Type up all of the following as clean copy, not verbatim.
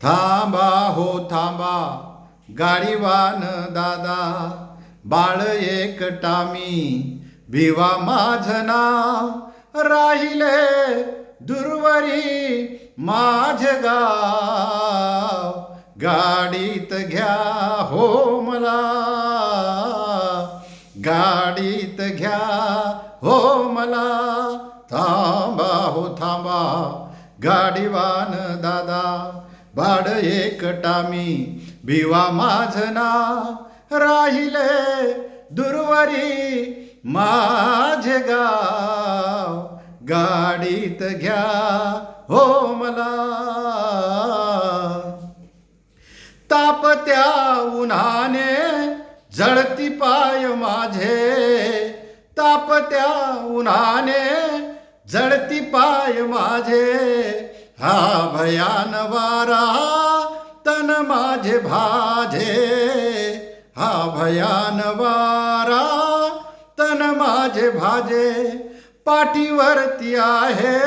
थांबा हो थांबा गाडीवान दादा, बाळ एकटा मी भिवा माझं नाव, राहिले दूरवरी माझे गाव, गाडीत घ्या हो मला, गाडीत घ्या हो मला. थांबा हो थांबा गाडीवान दादा, भाड एकटा मी भिवा माझं नाव, राहिले दूरवरी माझे गाव, गाडीत घ्या हो मला. तापत्या उन्हाने जळती पाय माझे, तापत्या उन्हाने जळती पाय माझे, हा भयान वारा तन माझे भाजे, हा भयान वारा तन माझे भाजे. पाठीवरती आहे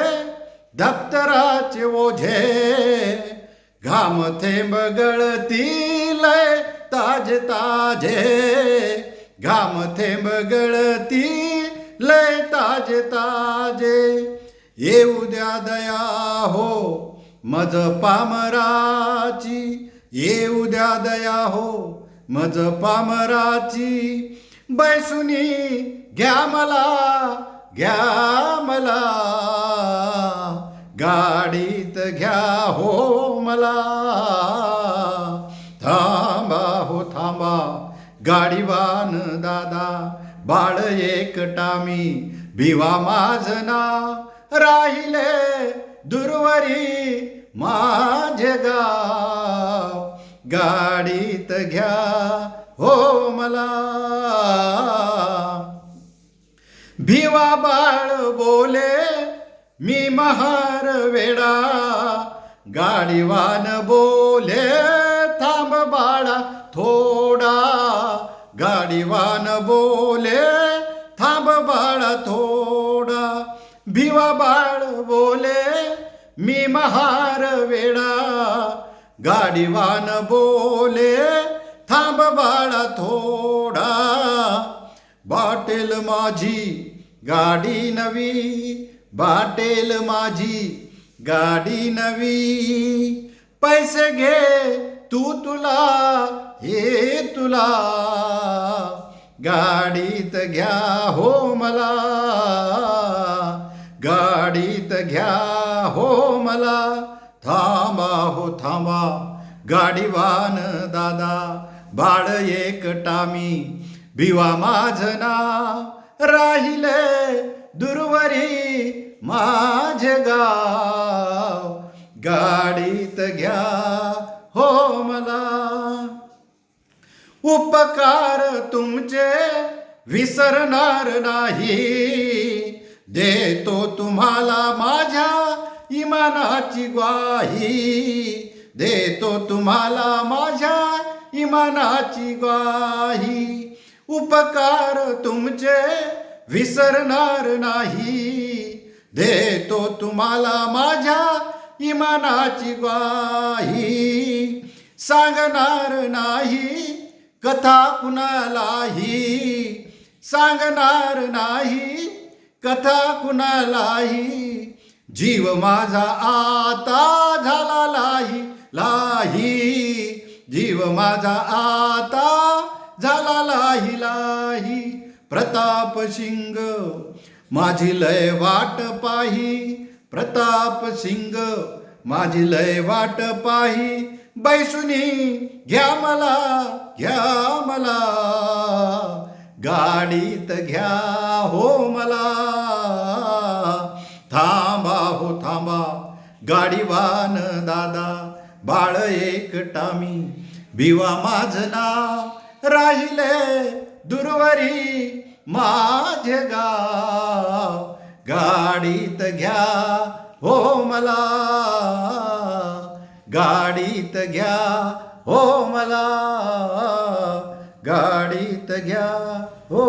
दप्तराचे ओझे, घाम थेंब गळती लय ताजे ताजे, घाम थेंब गळती लय ताजे ताजे. येऊ द्या दया हो मज पामराची, येऊ द्या दया हो मज पामराची, बैसुनी घ्या मला, घ्या मला, गाडीत घ्या हो मला. थांबा हो थांबा गाडीवान दादा, बाळ एकटा मी भिवा माझं नाव, राहिले दूरवरी माझे गाव, गाडीत घ्या हो मला. भिवा बाळ बोले मी महार वेडा, गाडीवान बोले थांब बाळा थोडा, गाडीवान बोले थांब बाळा थोडा. भिवा बाळ बोले मी महार वेडा, गाडीवान बोले थांब बाळा थोडा. बाटेल माझी गाडी नवी, बाटेल माझी गाडी नवी, पैसे घे तू तुला हे तुला, गाडीत घ्या हो मला, गाडीत घ्या हो मला. थांबा हो थांबा गाडीवान दादा, बाळ एकटा मी भिवा माझं नाव, राहिले दूरवरी माझे गाव, गाडीत घ्या हो मला. उपकार तुमचे विसरणार नाही, देतो तुम्हाला माझ्या इमानाची ग्वाही, देतो तुम्हाला माझ्या इमानाची ग्वाही. उपकार तुमचे विसरणार नाही, देतो तुम्हाला माझ्या इमानाची ग्वाही. सांगणार नाही कथा कुणालाही, सांगणार नाही कथा कुणालाही, जीव माझा आता झाला लाही लाही, जीव माझा आता झाला लाही लाही. प्रताप सिंग माझी लय वाट पाही, प्रताप सिंग माझी लय वाट पाही, बैसुनी घ्या मला, घ्या मला, गाडीत घ्या हो मला. थांबा हो थांबा गाडीवान दादा, बाळ एकटा मी भिवा माझं नाव, राहिले दूरवरी माझे गाव, गाडीत घ्या हो मला, गाडीत घ्या हो मला, गाडीत घ्या हो